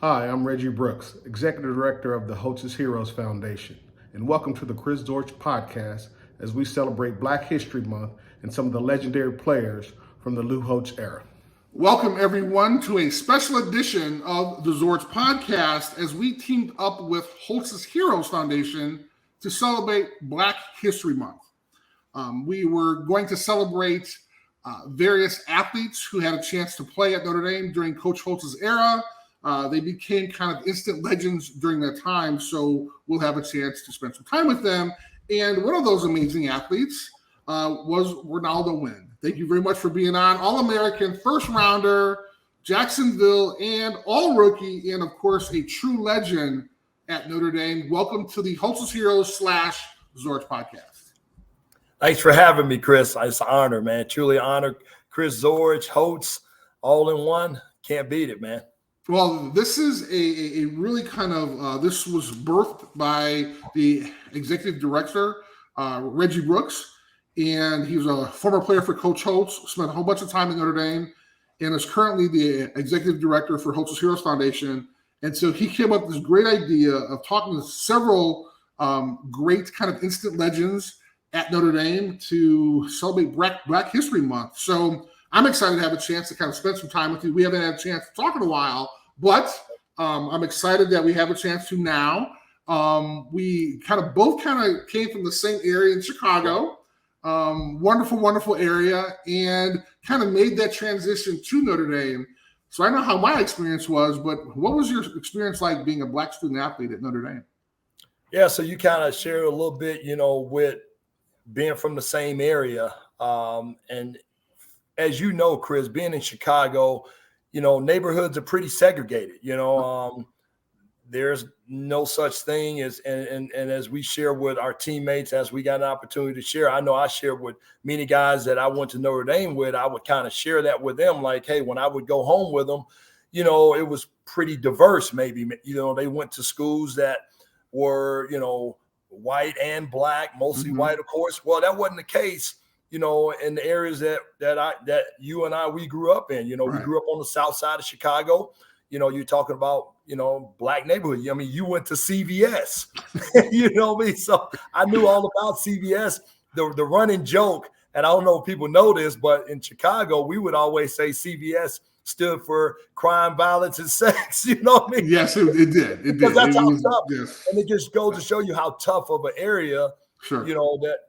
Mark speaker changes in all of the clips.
Speaker 1: Hi, I'm Reggie Brooks, Executive Director of the Holtz Heroes Foundation, and welcome to the Chris Zorich podcast as we celebrate Black History Month and some of the legendary players from the Lou Holtz era.
Speaker 2: Welcome, everyone, to a special edition of the Zorich podcast as we teamed up with Holtz Heroes Foundation to celebrate Black History Month. We were going to celebrate various athletes who had a chance to play at Notre Dame during Coach Holtz's era. They became kind of instant legends during that time, so we'll have a chance to spend some time with them. And one of those amazing athletes was Renaldo Wynn. Thank you very much for being on. All-American, first-rounder, Jacksonville, and All-Rookie, and, of course, a true legend at Notre Dame. Welcome to the Holtz Heroes / Zorich podcast.
Speaker 3: Thanks for having me, Chris. It's an honor, man. Truly honor. Chris Zorich, Holtz, all in one. Can't beat it, man.
Speaker 2: Well, this is a really kind of this was birthed by the executive director, Reggie Brooks, and he was a former player for Coach Holtz, spent a whole bunch of time at Notre Dame, and is currently the executive director for Holtz Heroes Foundation. And so he came up with this great idea of talking to several great kind of instant legends at Notre Dame to celebrate Black History Month. So I'm excited to have a chance to kind of spend some time with you. We haven't had a chance to talk in a while, but I'm excited that we have a chance to now. We both came from the same area in Chicago. Wonderful, wonderful area, and kind of made that transition to Notre Dame. So I know how my experience was, but what was your experience like being a Black student athlete at Notre Dame?
Speaker 3: Yeah, so you kind of shared a little bit, with being from the same area. And as you know, Chris, being in Chicago, neighborhoods are pretty segregated. There's no such thing as, and as we share with our teammates, as we got an opportunity to share, I know I shared with many guys that I went to Notre Dame with, I would kind of share that with them. Like, hey, when I would go home with them, it was pretty diverse. Maybe, they went to schools that were, white and Black, mostly white, of course. Well, that wasn't the case, in the areas that you and we grew up in.
Speaker 2: Right.
Speaker 3: We grew up on the south side of Chicago. You're talking about, Black neighborhood. I mean, you went to CVS, So I knew all about CVS. The running joke, and I don't know if people know this, but in Chicago, we would always say CVS stood for crime, violence, and sex. You know what I mean?
Speaker 2: Yes, it did. It did.
Speaker 3: Because that's how
Speaker 2: was,
Speaker 3: tough.
Speaker 2: yes.
Speaker 3: And it just goes to show you how tough of an area,
Speaker 2: Sure.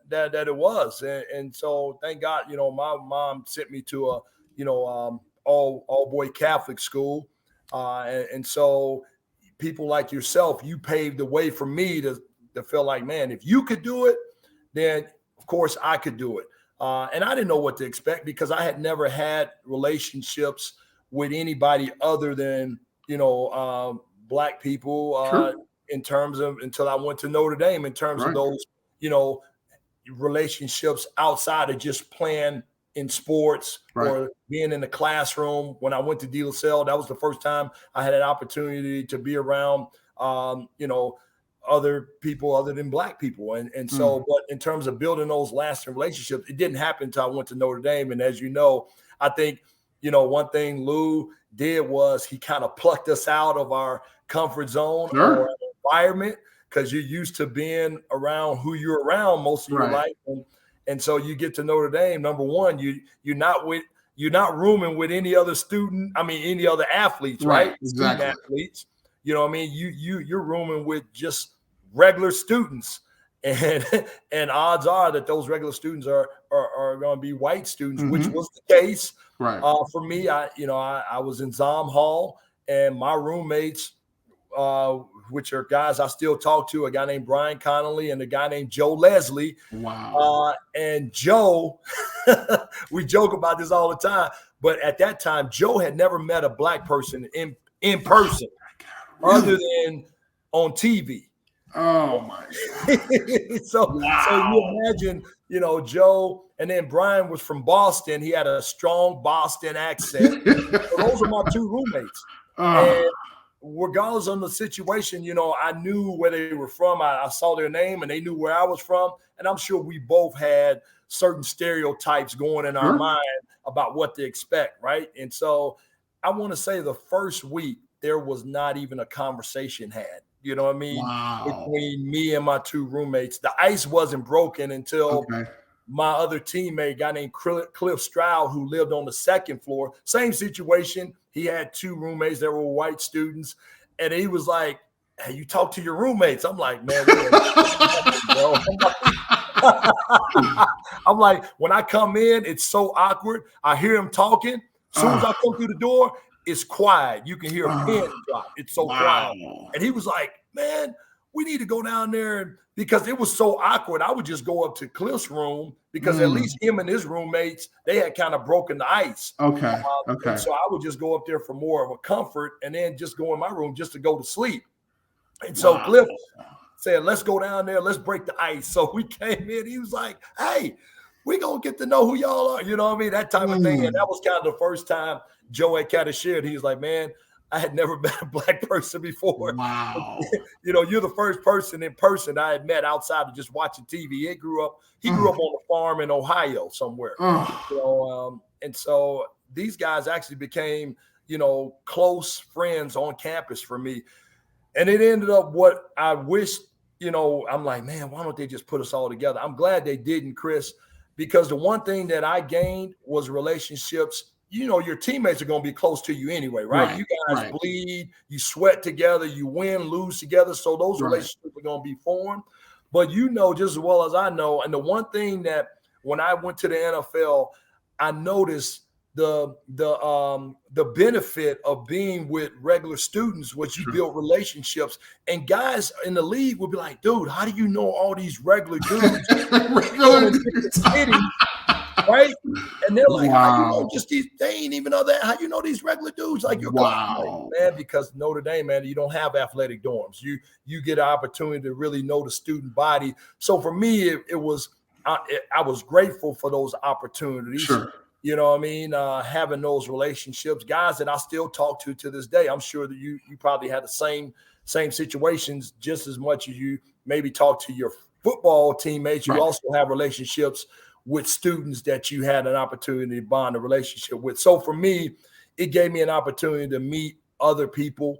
Speaker 3: that it was. And so thank God, my mom sent me to a, all boy Catholic school. And so people like yourself, you paved the way for me to feel like, man, if you could do it, then of course I could do it. And I didn't know what to expect because I had never had relationships with anybody other than, Black people,
Speaker 2: Sure.
Speaker 3: in terms of, until I went to Notre Dame, in terms
Speaker 2: Right.
Speaker 3: of those, relationships outside of just playing in sports,
Speaker 2: Right.
Speaker 3: or being in the classroom. When I went to De La Salle, that was the first time I had an opportunity to be around, other people other than Black people. And so, but in terms of building those lasting relationships, it didn't happen until I went to Notre Dame. And as you know, I think, one thing Lou did was he kind of plucked us out of our comfort zone.
Speaker 2: Sure.
Speaker 3: Or environment, because you're used to being around who you're around most of your
Speaker 2: Right.
Speaker 3: life. And so you get to Notre Dame, number one, you're not rooming with any other any other athletes, right?
Speaker 2: Exactly.
Speaker 3: Student athletes. You're rooming with just regular students. And odds are that those regular students are going to be white students, which was the case.
Speaker 2: Right.
Speaker 3: For me, I was in Zom Hall, and my roommates, which are guys I still talk to, a guy named Brian Connolly and a guy named Joe Leslie.
Speaker 2: Wow.
Speaker 3: And Joe, we joke about this all the time, but at that time, Joe had never met a Black person in person, other than on TV.
Speaker 2: Oh my God.
Speaker 3: So you imagine, Joe, and then Brian was from Boston. He had a strong Boston accent. So those are my two roommates. And regardless of the situation, I knew where they were from. I saw their name and they knew where I was from. And I'm sure we both had certain stereotypes going in our mind about what to expect, right? And so I want to say the first week, there was not even a conversation had. You know what I mean?
Speaker 2: Wow.
Speaker 3: Between me and my two roommates. The ice wasn't broken until my other teammate, a guy named Cliff Stroud, who lived on the second floor. Same situation. He had two roommates that were white students. And he was like, hey, you talk to your roommates. I'm like, man, I'm like, when I come in, it's so awkward. I hear him talking. As soon as I come through the door, it's quiet. You can hear a pin drop. It's so quiet. And he was like, man, we need to go down there. Because it was so awkward, I would just go up to Cliff's room because at least him and his roommates, they had kind of broken the ice.
Speaker 2: Okay.
Speaker 3: And so I would just go up there for more of a comfort and then just go in my room just to go to sleep. And so Cliff said, let's go down there. Let's break the ice. So we came in. He was like, hey, we're going to get to know who y'all are. You know what I mean? That type of thing. And that was kind of the first time Joe had kind of shared. He was like, man, I had never met a black person before.
Speaker 2: Wow.
Speaker 3: You know, you're the first person in person I had met outside of just watching TV. He grew up on a farm in Ohio somewhere. You know, and so these guys actually became, you know, close friends on campus for me. And it ended up what I wished, you know, I'm like, man, why don't they just put us all together? I'm glad they didn't, Chris, because the one thing that I gained was relationships. You know, your teammates are going to be close to you anyway, right? You guys bleed, you sweat together, you win, lose together. So those relationships are going to be formed. But you know just as well as I know, and the one thing that when I went to the NFL, I noticed the benefit of being with regular students, which you build relationships. And guys in the league would be like, dude, how do you know all these regular dudes? Right? And they're like, how you know just these, they ain't even know that. How you know these regular dudes like your man? Because Notre Dame, man, you don't have athletic dorms. You get an opportunity to really know the student body. So for me, it was I was grateful for those opportunities. You know what I mean? Having those relationships, guys that I still talk to this day. I'm sure that you probably had the same situations just as much as you maybe talk to your football teammates. You also have relationships with students that you had an opportunity to bond a relationship with. So for me, it gave me an opportunity to meet other people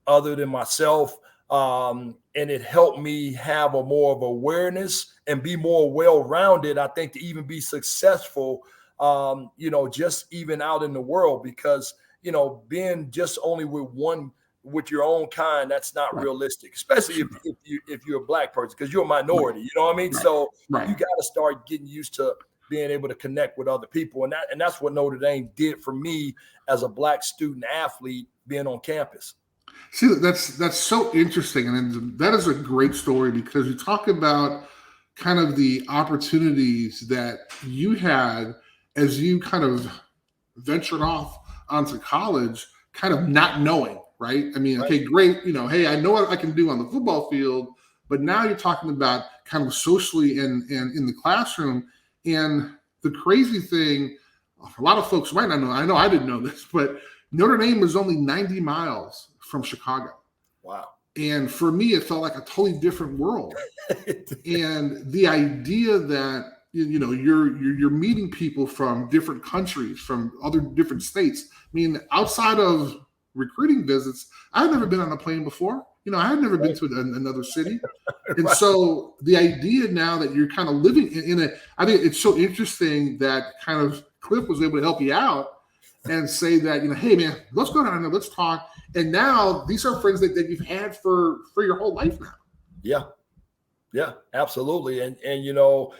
Speaker 3: other than myself. And it helped me have a more of awareness and be more well-rounded, I think, to even be successful, you know, just even out in the world, because, you know, being just only with your own kind, that's not realistic, especially if you're a black person, because you're a minority, you know what I mean? So you got to start getting used to being able to connect with other people. And that's what Notre Dame did for me as a black student athlete being on campus.
Speaker 2: See, that's so interesting. And that is a great story, because you talk about kind of the opportunities that you had as you kind of ventured off onto college, kind of not knowing. Right. I mean, okay, great. You know, hey, I know what I can do on the football field, but now you're talking about kind of socially and in the classroom. And the crazy thing, a lot of folks might not know, I know I didn't know this, but Notre Dame was only 90 miles from Chicago.
Speaker 3: Wow.
Speaker 2: And for me, it felt like a totally different world. And the idea that, you know, you're meeting people from different countries, from other different states. I mean, outside of recruiting visits, I've never been on a plane before. You know, I had never been to another city. And so the idea now that you're kind of living in a, I think it's so interesting that kind of Cliff was able to help you out and say that, you know, hey man, let's go down there, let's talk. And now these are friends that you've had for your whole life now.
Speaker 3: Yeah, absolutely. And you know,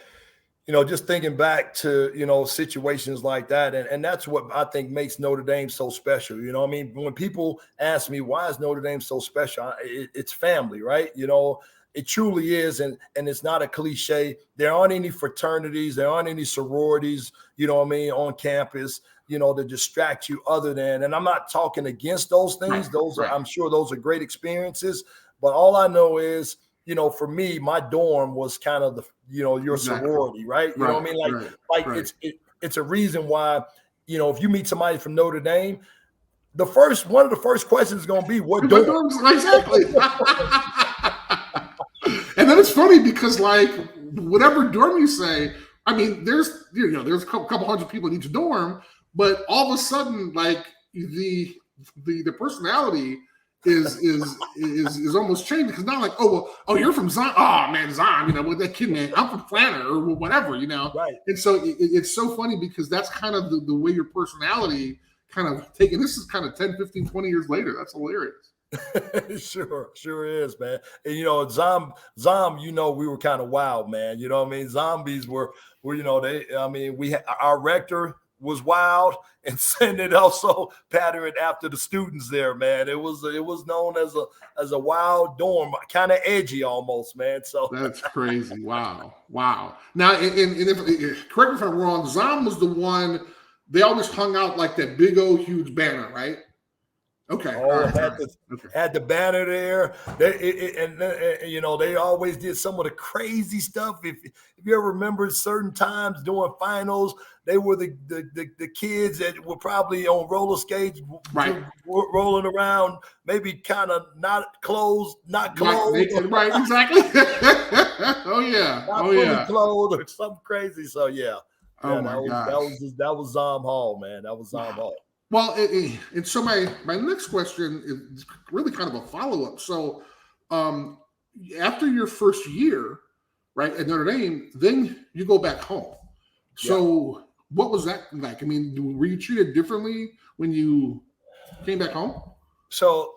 Speaker 3: just thinking back to, you know, situations like that. And that's what I think makes Notre Dame so special. You know what I mean? When people ask me, why is Notre Dame so special? It's family, right? You know, it truly is. And it's not a cliche. There aren't any fraternities. There aren't any sororities, you know what I mean, on campus, you know, to distract you other than, and I'm not talking against those things. I'm sure those are great experiences. But all I know is, you know, for me, my dorm was kind of the, you know, your sorority, right? You know what I mean? Like it's a reason why, you know, if you meet somebody from Notre Dame, one of the first questions is going to be what dorm?
Speaker 2: Exactly. And then it's funny because, like, whatever dorm you say, I mean, there's a couple hundred people in each dorm, but all of a sudden, like, the the personality is almost changed, because not like, you're from Zion. Oh man, Zion, with that kid, man, I'm from Planner or whatever,
Speaker 3: Right.
Speaker 2: And so it's so funny, because that's kind of the way your personality kind of taken. This is kind of 10, 15, 20 years later. That's hilarious.
Speaker 3: Sure is, man. And Zom, we were kind of wild, man. You know what I mean? Zombies were our rector was wild, and it also patterned after the students there, man. It was known as a wild dorm, kind of edgy almost, man. So
Speaker 2: that's crazy. Wow. Now, and if correct me if I'm wrong, Zom was the one they always hung out like that big old huge banner, right? Okay.
Speaker 3: Had the banner there. They always did some of the crazy stuff. If you ever remember certain times during finals, they were the kids that were probably on roller skates,
Speaker 2: right,
Speaker 3: rolling around, maybe kind of not clothed.
Speaker 2: Right, exactly.
Speaker 3: Not fully clothed or something crazy. So yeah.
Speaker 2: Oh my gosh.
Speaker 3: That was Zom Hall, man. That was Zom Hall.
Speaker 2: Well, and so my next question is really kind of a follow-up. So after your first year, right, at Notre Dame, then you go back home. So what was that like? I mean, were you treated differently when you came back home?
Speaker 3: So,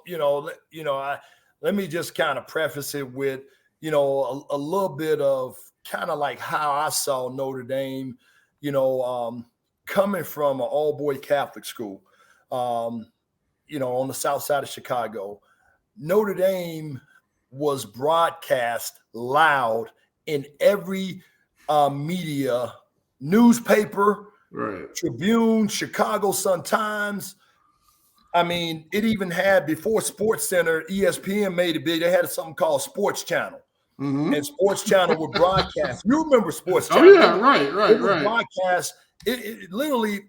Speaker 3: let me just kind of preface it with, a little bit of kind of like how I saw Notre Dame, coming from an all-boy Catholic school, on the south side of Chicago. Notre Dame was broadcast loud in every media, newspaper,
Speaker 2: right,
Speaker 3: Tribune, Chicago Sun-Times. I mean, it even had, before Sports Center, ESPN made it big, they had something called Sports Channel.
Speaker 2: Mm-hmm.
Speaker 3: And Sports Channel would broadcast. You remember Sports Channel?
Speaker 2: Oh, yeah, right.
Speaker 3: Broadcast. It literally,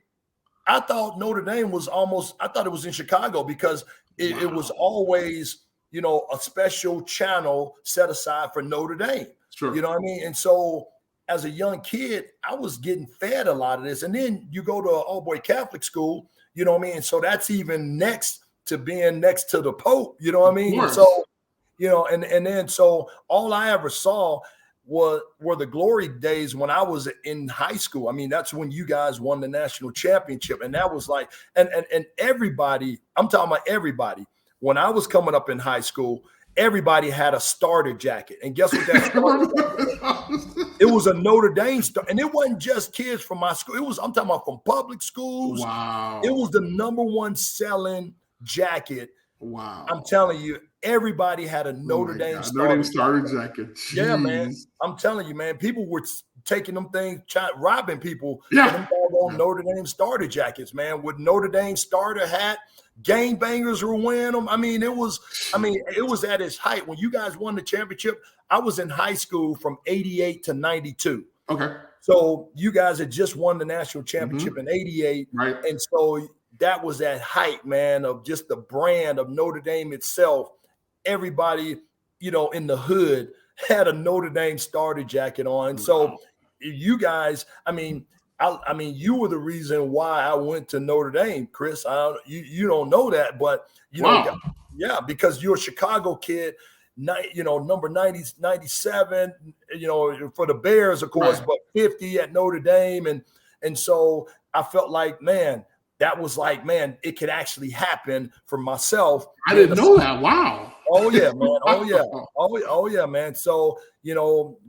Speaker 3: I thought Notre Dame was I thought it was in Chicago, because it was always, a special channel set aside for Notre Dame.
Speaker 2: Sure.
Speaker 3: You know what I mean? And so as a young kid, I was getting fed a lot of this. And then you go to an all-boy Catholic school, you know what I mean? And so that's even next to being next to the Pope, you know what I mean? So, and then so all I ever saw were the glory days when I was in high school. I mean, that's when you guys won the national championship. And that was like, and everybody, I'm talking about everybody. When I was coming up in high school, everybody had a starter jacket. And guess what that starter jacket was? It was a Notre Dame and it wasn't just kids from my school. I'm talking about from public schools.
Speaker 2: Wow.
Speaker 3: It was the number one selling jacket.
Speaker 2: Wow.
Speaker 3: I'm telling you, everybody had a Notre Dame
Speaker 2: starter jacket. Jeez.
Speaker 3: Yeah, man. I'm telling you, man, people were taking them things, robbing people.
Speaker 2: Yeah.
Speaker 3: Notre Dame starter jackets, man, with Notre Dame starter hat. Game bangers were wearing them. I mean, it was at its height. When you guys won the championship, I was in high school from 88 to 92.
Speaker 2: Okay.
Speaker 3: So you guys had just won the national championship in 88.
Speaker 2: Right.
Speaker 3: And so that was at height, man, of just the brand of Notre Dame itself. Everybody, in the hood had a Notre Dame starter jacket on. And so you guys, I mean, you were the reason why I went to Notre Dame, Chris. You don't know that, but because you're a Chicago kid, number 90, 97, for the Bears, of course, but 50 at Notre Dame, and so I felt like, man, that was like, man, it could actually happen for myself.
Speaker 2: I didn't know that. Wow.
Speaker 3: Oh yeah, man. Oh yeah, man. So,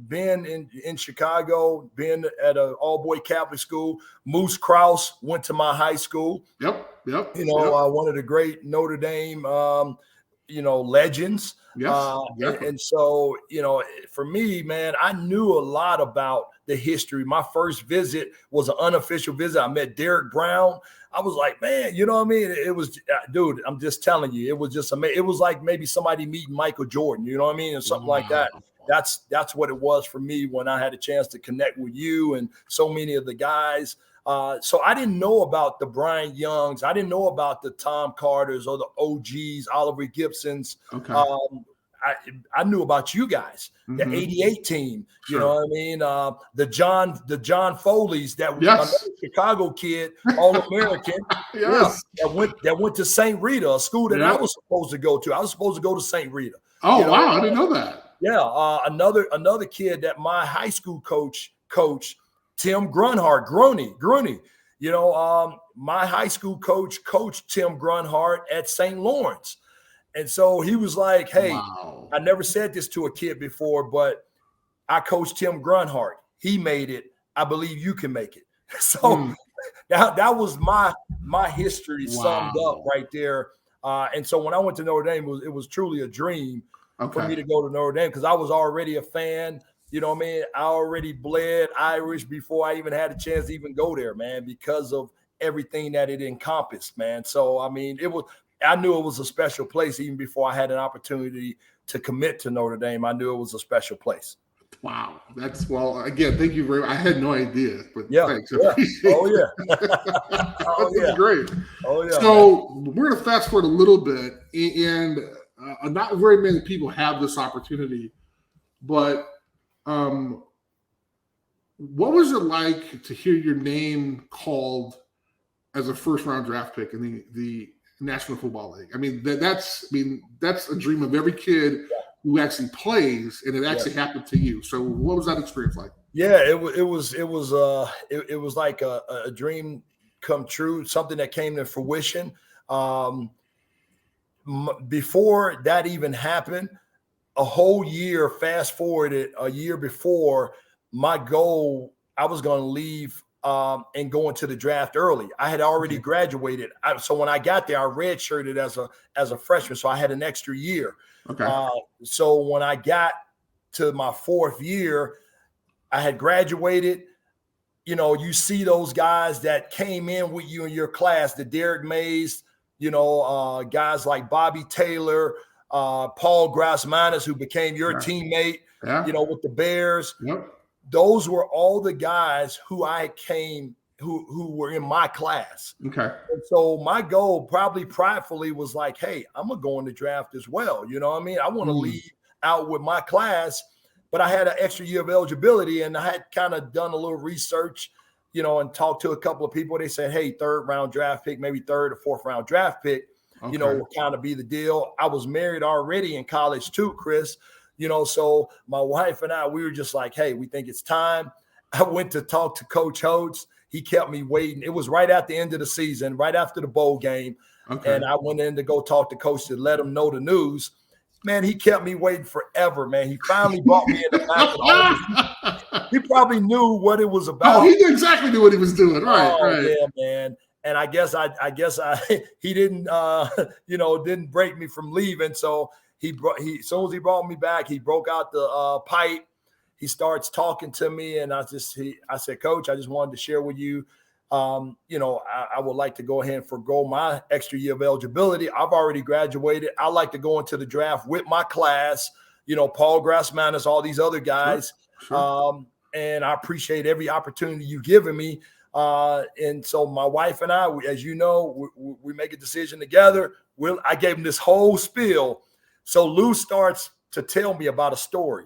Speaker 3: being in Chicago, being at an all-boy Catholic school, Moose Krause went to my high school.
Speaker 2: Yep.
Speaker 3: One of the great Notre Dame, legends.
Speaker 2: Yes.
Speaker 3: And so, for me, man, I knew a lot about the history. My first visit was an unofficial visit. I met Derek Brown. I was like, man, you know what I mean? It was, dude, I'm just telling you, it was just amazing. It was like maybe somebody meeting Michael Jordan, you know what I mean? And something like that. That's what it was for me when I had a chance to connect with you and so many of the guys. So I didn't know about the Brian Youngs. I didn't know about the Tom Carters or the OGs, Oliver Gibsons.
Speaker 2: Okay.
Speaker 3: I knew about you guys, the '88 team. You know what I mean? The John Foley's, another Chicago kid, All-American. That went to St. Rita, a school that I was supposed to go to. I was supposed to go to St. Rita.
Speaker 2: Oh, wow, I didn't know that.
Speaker 3: Yeah, another kid that my high school coach, Tim Grunhart, Gruny. My high school coach coached Tim Grunhart at St. Lawrence. And so he was like, hey, I never said this to a kid before, but I coached Tim Grunhart. He made it. I believe you can make it. So that was my history summed up right there. And so when I went to Notre Dame, it was truly a dream for me to go to Notre Dame because I was already a fan. You know what I mean? I already bled Irish before I even had a chance to even go there, man, because of everything that it encompassed, man. So, I mean, I knew it was a special place even before I had an opportunity to commit to Notre Dame. I knew it was a special place.
Speaker 2: Wow. Again, thank you very much. I had no idea, but thanks. That's great. Oh, yeah. So we're going to fast forward a little bit, and not very many people have this opportunity, but what was it like to hear your name called as a first-round draft pick in the National Football League? I mean, that's a dream of every kid who actually plays, and it actually happened to you. So, what was that experience like? Yeah,
Speaker 3: it was like a dream come true, something that came to fruition. Before that even happened, a whole year, fast forwarded a year before, my goal, I was going to leave and go into the draft early. I had already graduated. So when I got there, I redshirted as a freshman. So I had an extra year. So when I got to my fourth year, I had graduated. You know, you see those guys that came in with you in your class, the Derek Mays, guys like Bobby Taylor, Paul Grassmanis, who became your teammate, with the Bears. Those were all the guys who who were in my class. And so my goal, probably pridefully, was like, hey, I'm going to go in the draft as well. You know what I mean? I want to leave out with my class, but I had an extra year of eligibility, and I had kind of done a little research, and talked to a couple of people. They said, hey, 3rd round draft pick, maybe 3rd or 4th round draft pick, will kind of be the deal. I was married already in college too, Chris. So my wife and I, we were just like, hey, we think it's time. I went to talk to Coach Holtz. He kept me waiting. It was right at the end of the season, right after the bowl game. And I went in to go talk to Coach to let him know the news. Man, he kept me waiting forever, man. He finally brought me in the back of the office. He probably knew what it was about.
Speaker 2: Oh, he exactly knew what he was doing. Right.
Speaker 3: Yeah, man. And I guess he didn't, didn't break me from leaving. So as soon as he brought me back, he broke out the pipe. He starts talking to me, and I said, Coach, I just wanted to share with you, I would like to go ahead and forgo my extra year of eligibility. I've already graduated. I like to go into the draft with my class, Paul Grassmanis, all these other guys. And I appreciate every opportunity you've given me. And so my wife and I, as you know, we make a decision together. I gave him this whole spiel. So Lou starts to tell me about a story.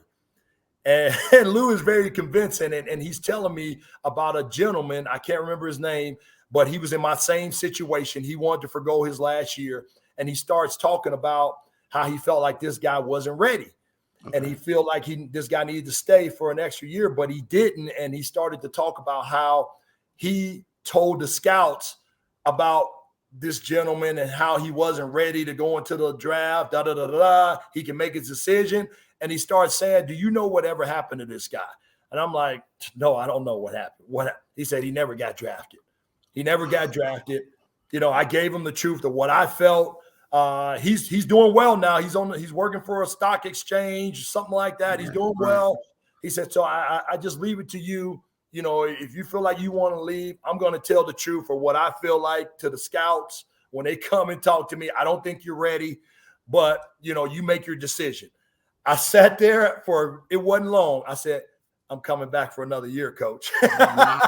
Speaker 3: And Lou is very convincing, and he's telling me about a gentleman. I can't remember his name, but he was in my same situation. He wanted to forgo his last year, and he starts talking about how he felt like this guy wasn't ready. And he felt like this guy needed to stay for an extra year, but he didn't. And he started to talk about how he told the scouts about this gentleman and how he wasn't ready to go into the draft, He can make his decision. And he starts saying, do you know whatever happened to this guy? And I'm like, no, I don't know what happened. He said he never got drafted. He never got drafted. I gave him the truth of what I felt. He's doing well now. He's working for a stock exchange, something like that. He's doing well. He said, so I just leave it to you. If you feel like you want to leave, I'm going to tell the truth for what I feel like to the scouts when they come and talk to me. I don't think you're ready, but you make your decision. I sat there it wasn't long. I said, I'm coming back for another year, Coach.
Speaker 2: Wow.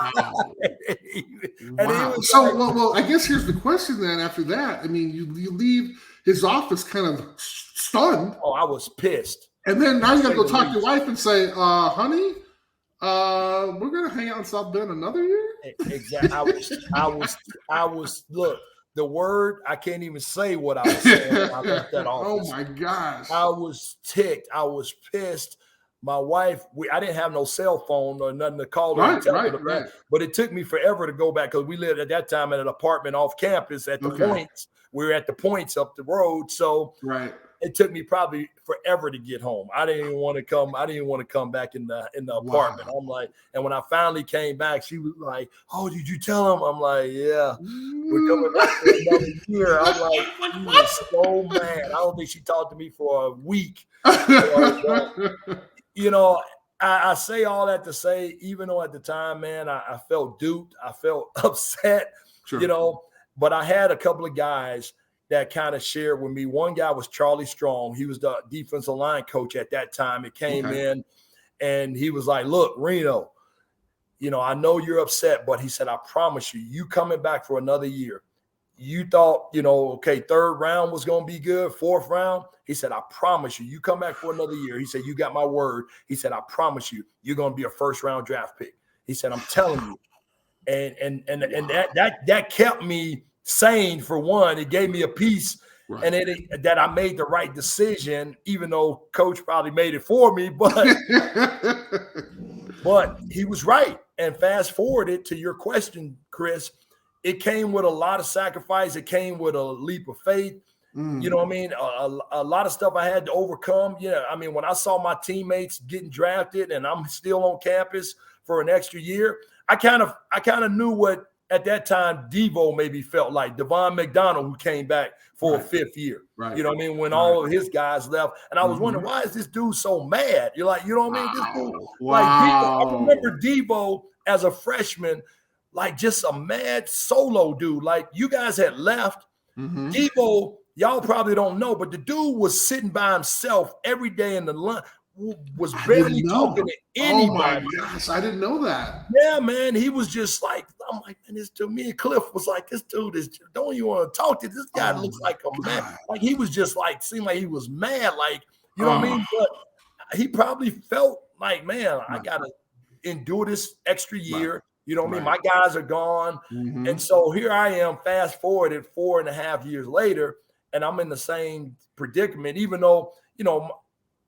Speaker 2: So, I guess here's the question then after that. I mean, you leave his office kind of stunned.
Speaker 3: Oh, I was pissed.
Speaker 2: And then now you got to go talk to your wife and say, honey, we're going to hang out in South Bend another year?
Speaker 3: Exactly. I was, look, the word, I can't even say what I was saying when I left that office.
Speaker 2: Oh, my gosh.
Speaker 3: I was ticked. I was pissed. My wife, I didn't have no cell phone or nothing to call her and tell her about, but it took me forever to go back because we lived at that time in an apartment off campus at the Points. We were at the Points up the road. So it took me probably forever to get home. I didn't even want to come. I didn't even want to come back in the apartment. I'm like, and when I finally came back, she was like, "Oh, did you tell him?" I'm like, "Yeah, we're coming back for another year." I'm like, she was so mad. I don't think she talked to me for a week. You know, I say all that to say, even though at the time, man, I felt duped, I felt upset, you know, but I had a couple of guys that kind of shared with me. One guy was Charlie Strong. He was the defensive line coach at that time. It came in and he was like, "Look, Reno, you know, I know you're upset, but," he said, "I promise you, you coming back for another year. You thought, you know, okay, 3rd round was going to be good, 4th round." He said, "I promise you, you come back for another year." He said, "You got my word." He said, "I promise you, you're going to be a 1st round draft pick." He said, "I'm telling you." And that kept me sane for one. It gave me a peace and that I made the right decision, even though coach probably made it for me, but he was right. And fast forwarded to your question, Chris, it came with a lot of sacrifice. It came with a leap of faith. You know what I mean? A lot of stuff I had to overcome. Yeah, I mean, when I saw my teammates getting drafted and I'm still on campus for an extra year, I kind of knew what at that time Devo maybe felt like. Devon McDonald, who came back for a 5th year. You know what I mean? When all of his guys left. And I was wondering, why is this dude so mad? You're like, you know what I mean? This dude, like Devo, I remember Devo as a freshman, like just a mad solo dude. Like you guys had left. Devo, y'all probably don't know, but the dude was sitting by himself every day in the lunch, was barely talking to anybody.
Speaker 2: Oh my gosh, I didn't know that.
Speaker 3: Yeah, man, he was just like, I'm like, man, this dude, me and Cliff was like, this dude is, don't you want to talk to this guy? Looks like a man. Like he was just like, seemed like he was mad, like, you know what I mean? But he probably felt like, man, I gotta endure this extra year. You know what I mean? My guys are gone. And so here I am, fast forwarded 4.5 years later, and I'm in the same predicament, even though, you know,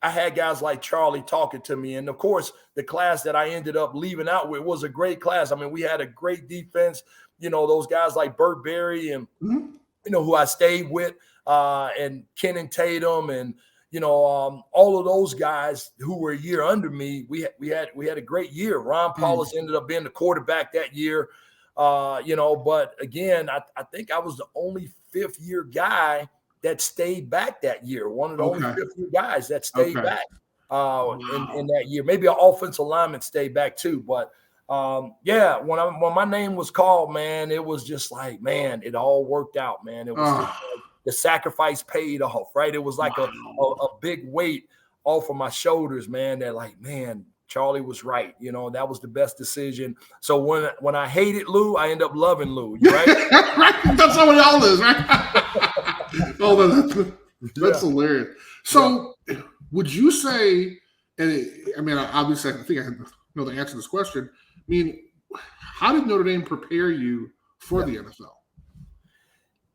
Speaker 3: I had guys like Charlie talking to me. And of course, the class that I ended up leaving out with was a great class. I mean, we had a great defense, you know, those guys like Burt Berry and, you know, who I stayed with, and Kennon Tatum and, you know, all of those guys who were a year under me. We had a great year. Ron Paulus ended up being the quarterback that year, you know, but again, I think I was the only 5th year guy that stayed back that year. One of the only 5th year guys that stayed back in that year. Maybe an offensive lineman stayed back too. But yeah, when my name was called, man, it was just like, man, it all worked out, man. It was like the sacrifice paid off, right? It was like a big weight off of my shoulders, man. That like, man, Charlie was right. You know, that was the best decision. So when I hated Lou, I end up loving Lou, right?
Speaker 2: Right? That's how it all is, right? Oh, that's hilarious. So would you say, and I mean, obviously, I think I know the answer to this question. I mean, how did Notre Dame prepare you for the NFL?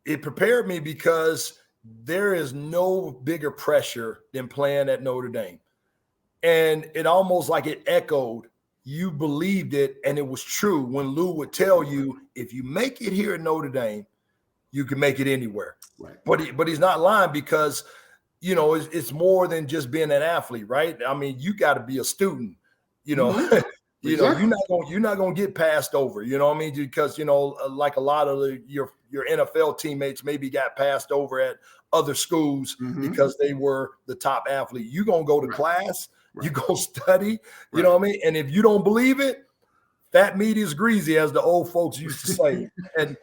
Speaker 3: It prepared me because there is no bigger pressure than playing at Notre Dame. And it almost like it echoed. You believed it, and it was true when Lou would tell you, if you make it here at Notre Dame, you can make it anywhere. Right. But he's not lying because, you know, it's more than just being an athlete, right? I mean, you got to be a student, you know. You know, you're not gonna get passed over. You know what I mean? Because, you know, like a lot of your NFL teammates maybe got passed over at other schools because they were the top athlete. You're gonna go to class, you're gonna study, you know what I mean? And if you don't believe it, fat meat is greasy, as the old folks used to say. And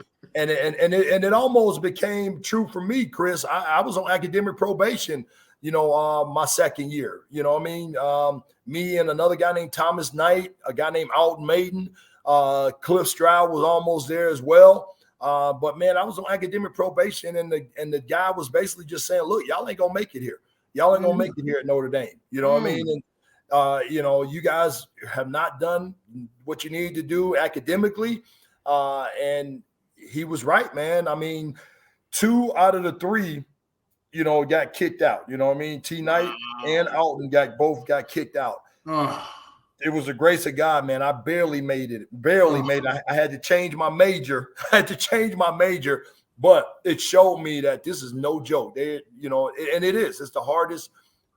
Speaker 3: it almost became true for me, Chris. I was on academic probation, you know, my 2nd year. You know what I mean? Me and another guy named Thomas Knight, a guy named Alton Maiden, Cliff Stroud was almost there as well. But man, I was on academic probation, and the guy was basically just saying, "Look, y'all ain't gonna make it here." Y'all ain't gonna make it here at Notre Dame. You know what I mean? And you guys have not done what you need to do academically. And he was right, man. I mean, 2 out of the 3, got kicked out. You know what I mean? T. Knight and Alton both got kicked out. It was the grace of God, man. I barely made it. I had to change my major. But it showed me that this is no joke. And it is. It's the hardest.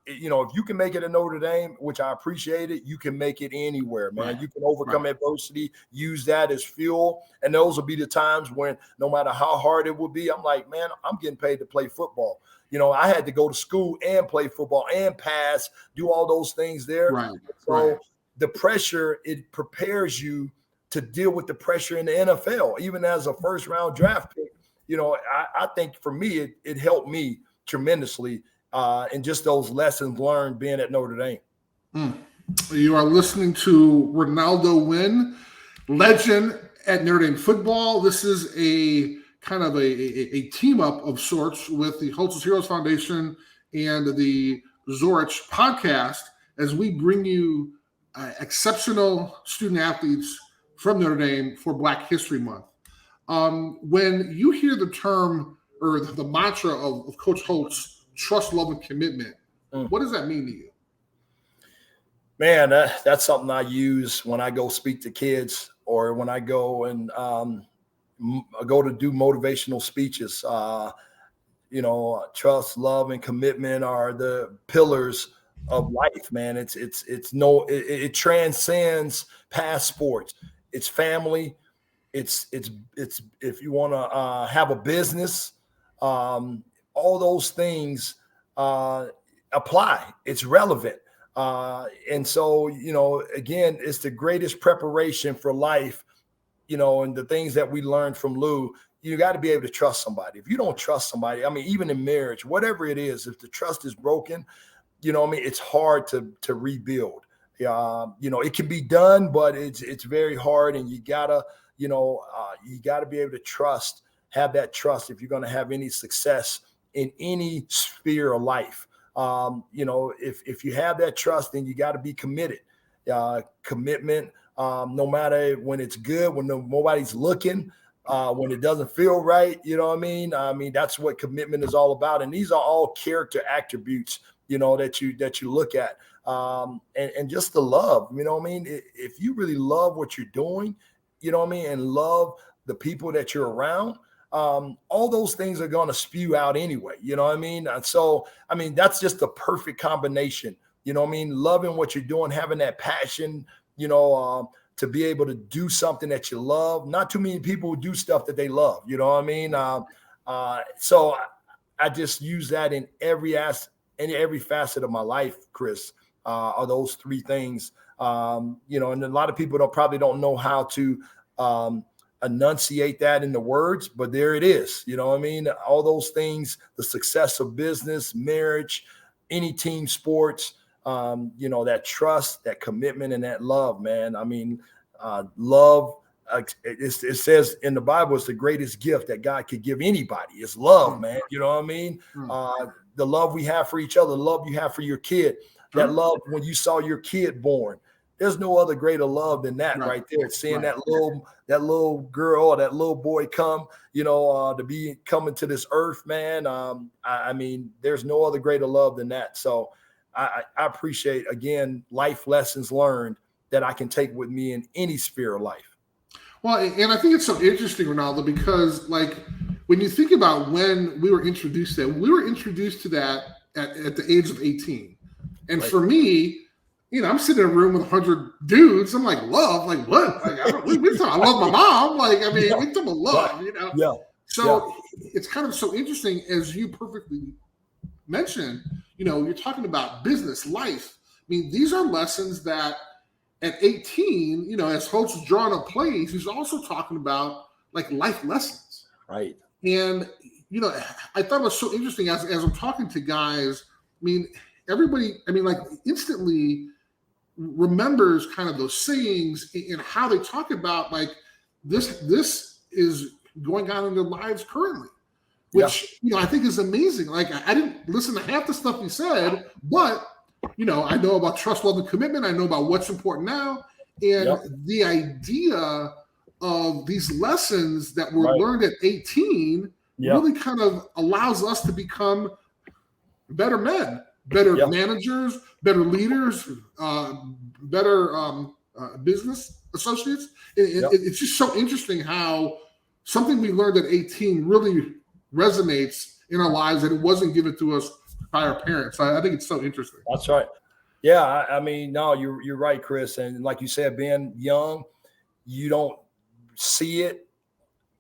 Speaker 3: If you can make it at Notre Dame, which I appreciate it, you can make it anywhere, man. Right. You can overcome adversity, use that as fuel. And those will be the times when no matter how hard it will be, I'm like, man, I'm getting paid to play football. I had to go to school and play football and pass, do all those things there.
Speaker 2: Right.
Speaker 3: So the pressure, it prepares you to deal with the pressure in the NFL, even as a first-round draft pick. I think for me, it helped me tremendously. And just those lessons learned being at Notre Dame.
Speaker 2: You are listening to Renaldo Wynn, legend at Notre Dame football. This is a kind of a team up of sorts with the Holtz Heroes Foundation and the Zorich podcast as we bring you exceptional student athletes from Notre Dame for Black History Month. When you hear the term or the mantra of Coach Holtz, trust, love, and commitment, what does that mean to you?
Speaker 3: Man, that's something I use when I go speak to kids or when I go and go to do motivational speeches. Trust, love, and commitment are the pillars of life, man. It transcends past sports. It's family. It's if you want to have a business, all those things apply. It's relevant. And so, again, it's the greatest preparation for life, and the things that we learned from Lou. You got to be able to trust somebody. If you don't trust somebody, I mean, even in marriage, whatever it is, if the trust is broken, it's hard to rebuild. It can be done, but it's very hard, and you gotta be able to have that trust if you're going to have any success in any sphere of life. If you have that trust, then you got to be committed. Commitment, no matter when it's good, when nobody's looking, when it doesn't feel right, you know what I mean? I mean, that's what commitment is all about. And these are all character attributes, that you look at. And just the love, if you really love what you're doing, and love the people that you're around, all those things are going to spew out anyway. And so, that's just the perfect combination, loving what you're doing, having that passion, to be able to do something that you love. Not too many people do stuff that they love, so I just use that in every facet of my life, Chris, are those 3 things. And a lot of people probably don't know how to enunciate that in the words, but there it is. All those things, the success of business, marriage, any team sports, that trust, that commitment, and that love, man. Love, it says in the Bible, it's the greatest gift that God could give anybody. It's love, man. The love we have for each other, the love you have for your kid, that love when you saw your kid born. There's no other greater love than that right there. Seeing that little girl or that little boy come, to be coming to this earth, man. There's no other greater love than that. So I appreciate, again, life lessons learned that I can take with me in any sphere of life.
Speaker 2: Well, and I think it's so interesting, Ronaldo, because when you think about when we were introduced to that at the age of 18. And for me, I'm sitting in a room with 100 dudes. I'm like, love? Like, what? Like, I love my mom. Like, we talk about love,
Speaker 3: Yeah.
Speaker 2: So it's kind of so interesting, as you perfectly mentioned, you're talking about business, life. These are lessons that at 18, as Holtz is drawing up plays, he's also talking about life lessons.
Speaker 3: Right.
Speaker 2: And, I thought it was so interesting as I'm talking to guys. Everybody, instantly remembers kind of those sayings and how they talk about this is going on in their lives currently. which, I think is amazing. Like, I didn't listen to half the stuff he said, but, I know about trust, love, and commitment. I know about what's important now. And the idea of these lessons that were learned at 18 really kind of allows us to become better men, better managers, better leaders, better business associates. It's just so interesting how something we learned at 18 really resonates in our lives, and it wasn't given to us by our parents. I think it's so interesting.
Speaker 3: That's right. Yeah, I mean, no, you're right, Chris. And like you said, being young, you don't see it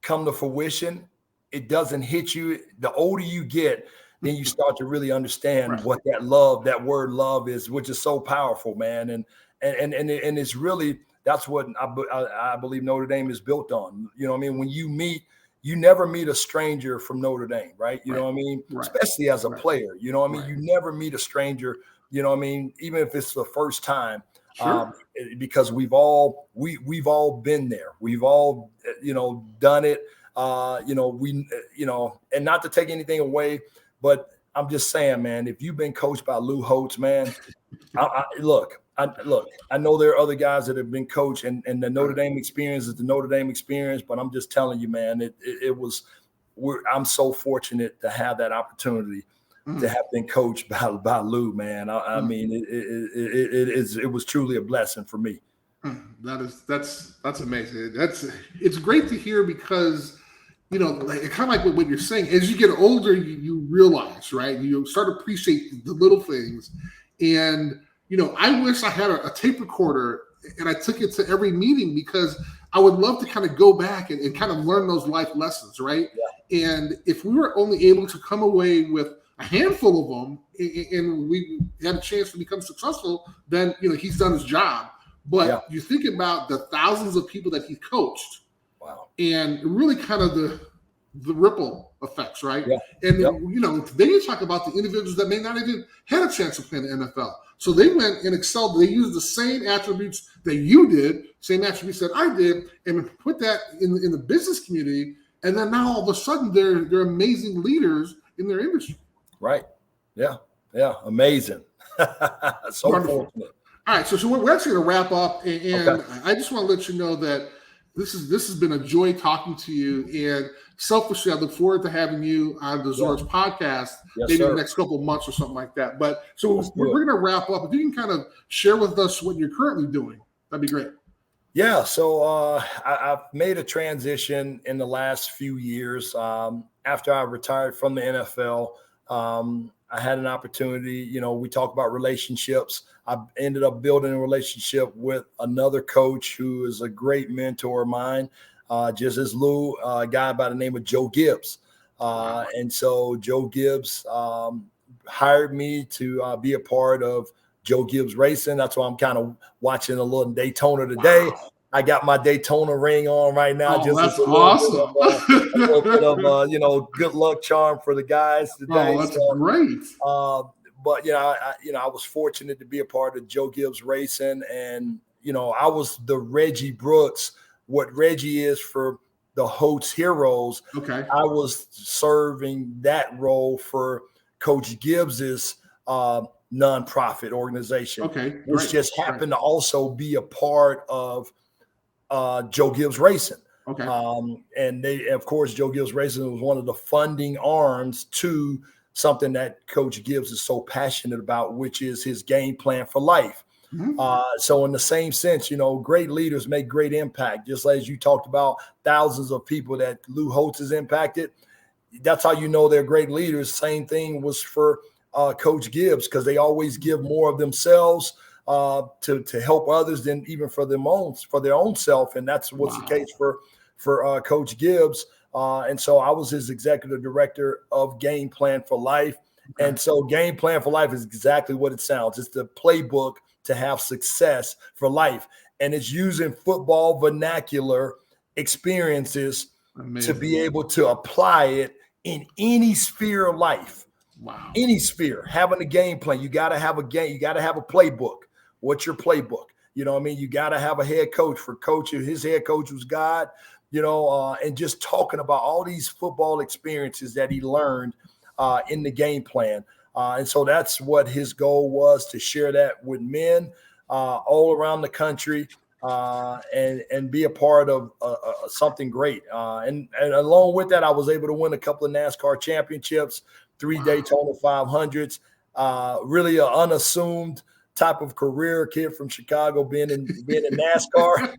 Speaker 3: come to fruition. It doesn't hit you. The older you get, then you start to really understand what that word love is, which is so powerful, man. And it's really, that's what I believe Notre Dame is built on. You know what I mean? When you never meet a stranger from Notre Dame, right? You know what I mean? Especially as a player, you know what I mean? You never meet a stranger, you know what I mean? Even if it's the first time, because we've all been there. We've all, done it. And not to take anything away, but I'm just saying, man, if you've been coached by Lou Holtz, man, I know there are other guys that have been coached, and the Notre Dame experience is the Notre Dame experience. But I'm just telling you, man, I'm so fortunate to have that opportunity to have been coached by Lou, man. I mean, it was truly a blessing for me.
Speaker 2: That's amazing. It's great to hear because, kind of like what you're saying, as you get older, you realize, right? You start to appreciate the little things. And, I wish I had a tape recorder and I took it to every meeting, because I would love to kind of go back and kind of learn those life lessons, right? Yeah. And if we were only able to come away with a handful of them and we had a chance to become successful, then, he's done his job. But you think about the thousands of people that he coached, and really kind of the ripple effects, right? Yeah. And then you talk about the individuals that may not even had a chance to play in the NFL. So they went and excelled. They used the same attributes that you did, same attributes that I did, and put that in the business community. And then now all of a sudden they're amazing leaders in their industry.
Speaker 3: Right. Yeah. Yeah. Amazing. So
Speaker 2: wonderful. Fortunate. All right, so we're actually going to wrap up, and I just want to let you know that this has been a joy talking to you. And selfishly, I look forward to having you on the Zorich podcast, maybe in the next couple of months or something like that. But so we're going to wrap up. If you can kind of share with us what you're currently doing, that'd be great.
Speaker 3: Yeah, so I've made a transition in the last few years. After I retired from the NFL, I had an opportunity, we talk about relationships. I ended up building a relationship with another coach who is a great mentor of mine, just as Lou, a guy by the name of Joe Gibbs. And so Joe Gibbs hired me to be a part of Joe Gibbs Racing. That's why I'm kind of watching a little Daytona today. Wow. I got my Daytona ring on right now.
Speaker 2: Oh, that's awesome.
Speaker 3: A little bit of good luck charm for the guys today.
Speaker 2: Oh, that's great.
Speaker 3: But I was fortunate to be a part of Joe Gibbs Racing, and I was the Reggie Brooks. What Reggie is for the Holtz Heroes. Okay. I was serving that role for Coach Gibbs's nonprofit organization. Okay. Which just happened to also be a part of Joe Gibbs Racing. Okay. And of course, Joe Gibbs Racing was one of the funding arms to something that Coach Gibbs is so passionate about, which is his game plan for life. Mm-hmm. So in the same sense, great leaders make great impact. Just as you talked about thousands of people that Lou Holtz has impacted. That's how they're great leaders. Same thing was for Coach Gibbs, because they always give more of themselves to help others than even for their own self. And that's what's the case for Coach Gibbs. And so I was his executive director of Game Plan for Life. Okay. And so Game Plan for Life is exactly what it sounds. It's the playbook to have success for life. And it's using football vernacular experiences to be able to apply it in any sphere of life. Wow. Any sphere, having a game plan. You got to have a game. You got to have a playbook. What's your playbook? You got to have a head coach. For coach, his head coach was God. and just talking about all these football experiences that he learned in the game plan. And so that's what his goal was, to share that with men all around the country and be a part of something great. And along with that, I was able to win a couple of NASCAR championships, 3 Daytona 500s, really an unassuming type of career, kid from Chicago being in NASCAR.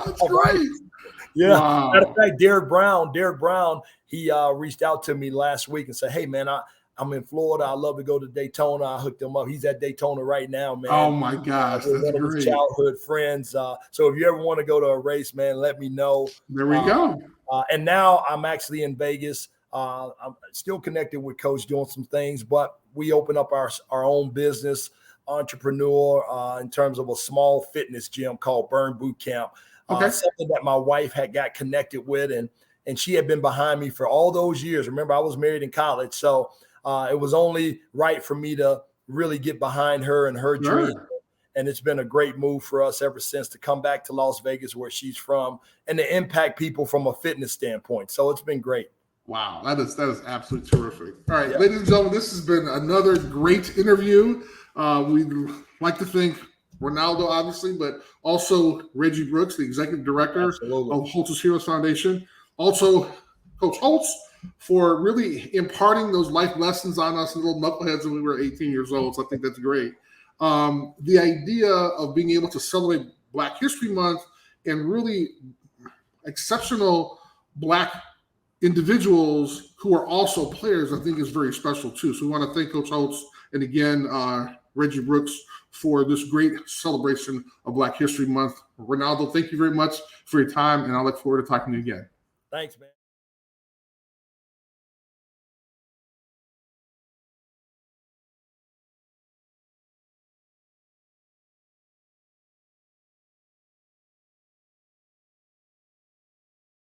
Speaker 2: That's great.
Speaker 3: Yeah.
Speaker 2: Wow.
Speaker 3: Matter of fact, Derek Brown, he reached out to me last week and said, "Hey man, I'm in Florida. I love to go to Daytona." I hooked him up. He's at Daytona right now, man.
Speaker 2: Oh my gosh,
Speaker 3: We're
Speaker 2: that's
Speaker 3: one of his
Speaker 2: great.
Speaker 3: childhood friends. So if you ever want to go to a race, man, let me know.
Speaker 2: There we go.
Speaker 3: And now I'm actually in Vegas. I'm still connected with Coach doing some things, but we open up our own business, entrepreneur, in terms of a small fitness gym called Burn Boot Camp.
Speaker 2: Okay.
Speaker 3: Something that my wife had got connected with, and she had been behind me for all those years. Remember, I was married in college, so it was only right for me to really get behind her and her dream. And it's been a great move for us ever since, to come back to Las Vegas, where she's from, and to impact people from a fitness standpoint. So it's been great.
Speaker 2: Wow, that is absolutely terrific. All right, ladies and gentlemen, this has been another great interview. We'd like to thank Renaldo, obviously, but also Reggie Brooks, the executive director of Holtz's Heroes Foundation. Also, Coach Holtz, for really imparting those life lessons on us little knuckleheads when we were 18 years old. So I think that's great. The idea of being able to celebrate Black History Month and really exceptional Black individuals who are also players, I think is very special too. So we want to thank Coach Holtz and again, Reggie Brooks, for this great celebration of Black History Month. Renaldo, thank you very much for your time, and I look forward to talking to you again.
Speaker 3: Thanks, man.